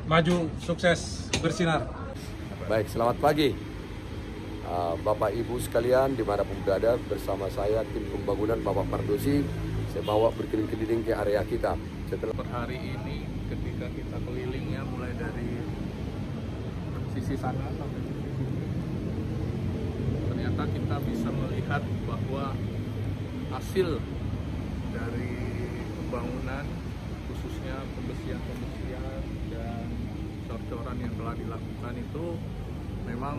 maju, sukses, bersinar. Baik, selamat pagi Bapak Ibu sekalian dimanapun berada, bersama saya tim pembangunan Bapak Pardosi. Saya bawa berkeliling-keliling ke area kita. Per hari ini ketika kita kelilingnya mulai dari sisi sana sampai sisi sini, ternyata kita bisa melihat bahwa hasil dari pembangunan, khususnya pembersihan dan cor-coran yang telah dilakukan itu memang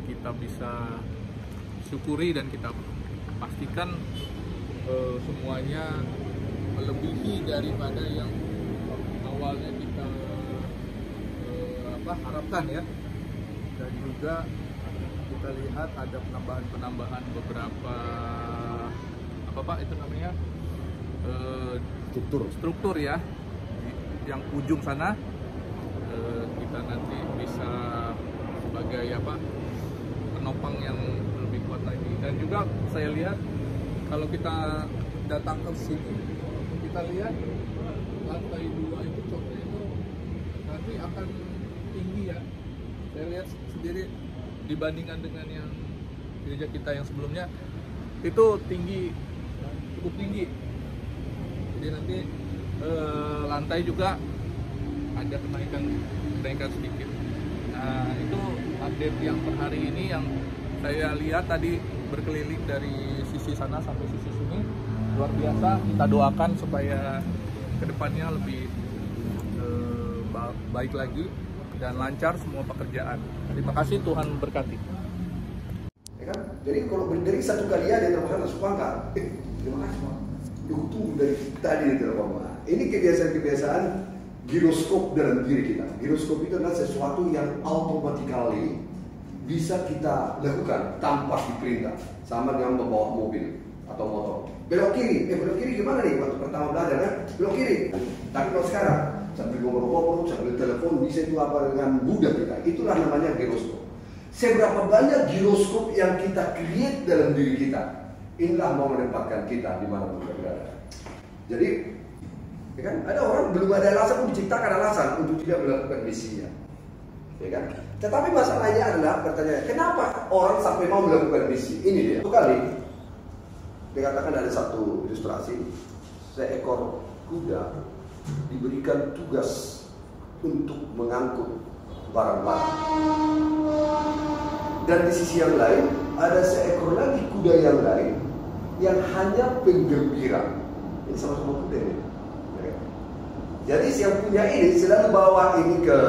kita bisa syukuri dan kita pastikan semuanya melebihi daripada yang awalnya kita harapkan ya. Dan juga kita lihat ada penambahan beberapa itu namanya struktur ya, yang ujung sana kita nanti bisa sebagai penopang yang lebih kuat lagi. Dan juga saya lihat kalau kita datang ke sini, kita lihat lantai 2 itu coknya itu nanti akan tinggi ya. Saya lihat sendiri dibandingkan dengan yang gereja kita yang sebelumnya itu cukup tinggi. Jadi nanti lantai juga ada kenaikan sedikit. Nah, itu update yang per hari ini yang saya lihat tadi berkeliling dari sisi sana sampai sisi sini. Luar biasa, kita doakan supaya kedepannya lebih baik lagi dan lancar semua pekerjaan. Terima kasih, Tuhan berkati. Ya kan? Jadi kalau berdiri satu kali ya dia terpaksa langsung angkat. Terima kasih Pak. Tunggu dari tadi itu Pak. Ini kebiasaan-kebiasaan giroskop dalam diri kita. Giroskop itu adalah sesuatu yang automatically bisa kita lakukan tanpa diperintah. Sama dengan membawa mobil atau motor. Belok kiri gimana nih? Waktu pertama belajar kan? Belok kiri. Tapi kalau sekarang sambil ngobrol-ngobrol, sambil telepon, bisa itu dengan mudah kita. Itulah namanya giroskop. Seberapa banyak giroskop yang kita create dalam diri kita, inilah mau menempatkan kita di mana pun berada. Jadi, ya kan? Ada orang belum ada alasan pun diciptakan alasan untuk tidak melakukan misinya, ya kan? Tetapi masalahnya adalah pertanyaannya, kenapa orang sampai mau melakukan misi? Ini dia. Satu kali dikatakan ada satu ilustrasi, seekor kuda diberikan tugas untuk mengangkut barang-barang. Dan di sisi yang lain ada seekor lagi kuda yang lain yang hanya penggembira. Ini sama-sama kuda ini. Jadi yang punya ini selalu bawa ini ke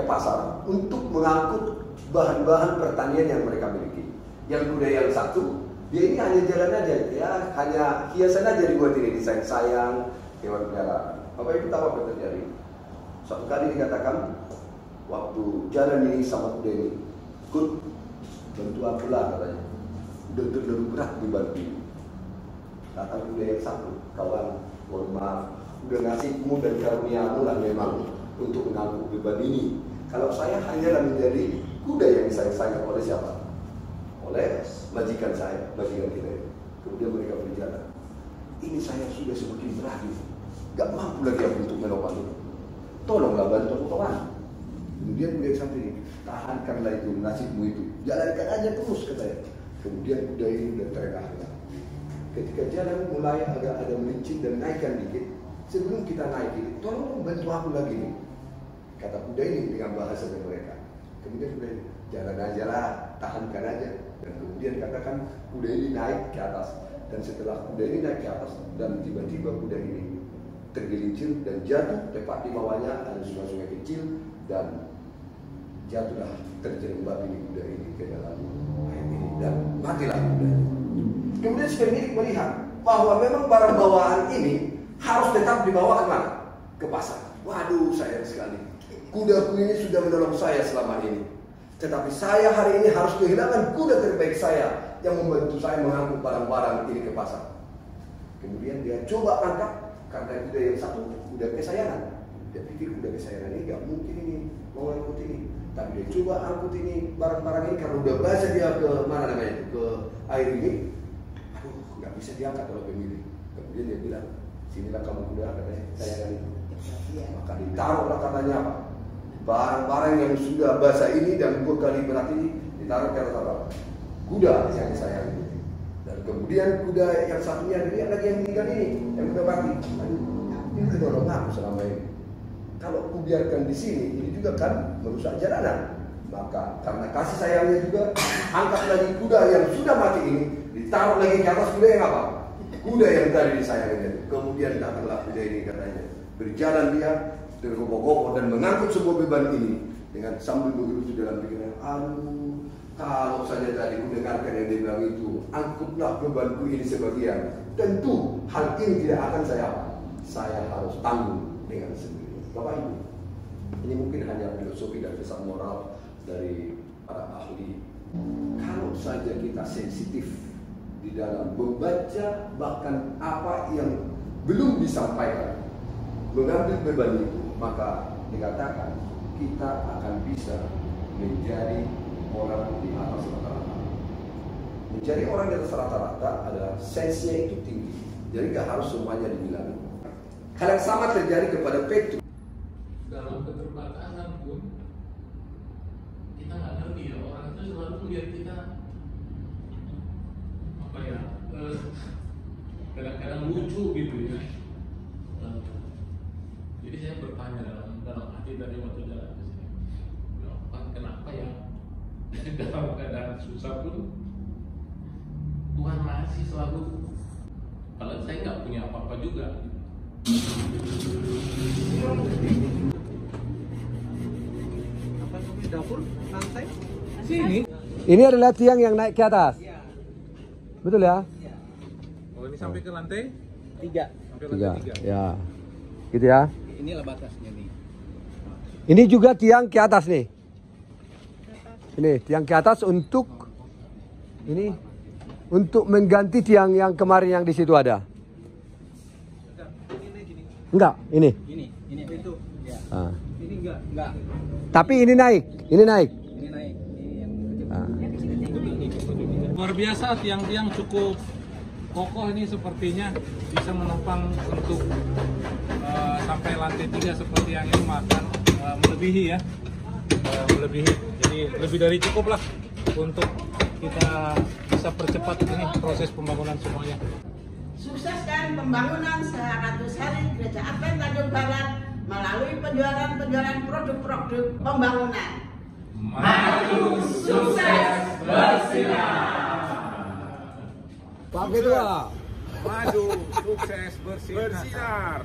pasar untuk mengangkut bahan-bahan pertanian yang mereka miliki. Yang kuda yang satu, dia ini hanya jalan aja, ya hanya hiasan aja dibuat ini, desain sayang, hewan peliharaan. Bapak Ibu tahu apa yang terjadi? Suatu kali dikatakan waktu jalan ini sama kuda ini, ikut bantu aku lah katanya. Udah terlalu berat dibantu. Datang kuda yang satu, kawan, mohon maaf, udah nasibmu dan karuniamu lah memang untuk mengangkut beban ini. Kalau saya hanyalah menjadi kuda yang disayang-sayang oleh siapa? Oleh majikan saya, majikan kita itu. Kemudian mereka berjalan. Ini saya sudah semakin berat, gak mampu lagi aku untuk menopang itu. Tolonglah bantu aku kawan. Kemudian kuda yang satu ini, tahankanlah itu nasibmu itu, jalankan aja terus katanya. Kemudian kuda ini udah terengah-engah. Ketika jalan mulai agak ada melincin dan naikkan dikit, sebelum kita naik ini, tolong bantu aku lagi nih, kata kuda ini dengan bahasa mereka. Kemudian kuda ini, jalan aja lah, tahankan aja. Dan kemudian katakan kuda ini naik ke atas. Dan setelah kuda ini naik ke atas, dan tiba-tiba kuda ini tergelincir dan jatuh tepat di bawahnya ada sungai-sungai kecil, dan jatuhlah terjerembab ini kuda ini ke dalam air ini dan matilah kuda. Kemudian si pemilik melihat bahwa memang barang bawaan ini harus tetap dibawa kemana? Ke pasar. Waduh, sayang sekali. Kudaku ini sudah menolong saya selama ini. Tetapi saya hari ini harus kehilangan kuda terbaik saya yang membantu saya mengangkut barang-barang ini ke pasar. Kemudian dia coba angkat, karena kuda yang satu, kuda kesayangan. Dia pikir kuda kesayangan ini gak mungkin ini mau angkut ini. Tapi dia coba angkut ini, barang-barang ini, karena udah basah dia ke mana namanya, ke air ini. Aduh, gak bisa diangkat oleh pemilik. Kemudian dia bilang, sinilah kamu kuda katanya, sayangan itu. ditaruhlah katanya apa? Barang-barang yang sudah basah ini dan 2 kali berat ini ditaruh ke atas apa? Kuda yang saya ikuti. Dan kemudian kuda yang satunya dilihat lagi yang tinggal ini, yang kuda mati. Ini kedorong aku selama ini. Kalau kubiarkan di sini, ini juga kan merusak jalanan. Maka karena kasih sayangnya juga, angkat lagi kuda yang sudah mati ini, ditaruh lagi ke atas kuda yang apa? Kuda yang tadi disayangkan. Kemudian datanglah kuda ini katanya. Berjalan dia tergopoh-gopoh dan mengangkut sebuah beban ini dengan sambil begitu dalam pikiran, aduh, kalau saja tadi ku dengarkan yang dia bilang itu, angkutlah bebanku ini sebagian. Tentu hal ini tidak akan saya harus tanggung dengan sendiri. Bapak Ibu, ini mungkin hanya filosofi dan pesan moral dari para ahli. Kalau saja kita sensitif di dalam membaca bahkan apa yang belum disampaikan, mengambil beban itu, maka dikatakan kita akan bisa menjadi orang di atas rata-rata. Menjadi orang di atas rata-rata adalah sensinya itu tinggi. Jadi nggak harus semuanya dibilang. Hal yang sama terjadi kepada Petrus. Dalam keterbatasan pun kita nggak ngerti ya, orang itu selalu melihat kita apa ya, kadang-kadang lucu gitu ya. Jadi saya bertanya dalam hati tadi waktu jalan ke sini, kenapa ya dalam keadaan susah pun Tuhan masih selalu, kalau saya nggak punya apa-apa juga. Apa itu dapur lantai? Sini. Ini adalah tiang yang naik ke atas. Betul ya? Oh, ini sampai ke lantai 3. sampai 3. lantai 3. Ya. Gitu ya. Inilah batasnya nih. Ini juga tiang ke atas nih. Ini tiang ke atas untuk ini untuk mengganti tiang yang kemarin yang di situ ada. Enggak, ini. Ini itu. Ya. Ah. Ini enggak. Tapi ini naik, ini naik. Ini naik. Ini yang Ah. Luar biasa, tiang-tiang cukup kokoh ini, sepertinya bisa menopang untuk sampai lantai 3 seperti yang ini, makan melebihi ya, melebihi. Jadi lebih dari cukup lah untuk kita bisa percepat ini proses pembangunan semuanya. Sukseskan pembangunan 100 hari Gereja Advent Tanjung Barat melalui penjualan produk-produk pembangunan. Maju, sukses, bersinar. Pak Ketua. Maju, sukses, bersinar.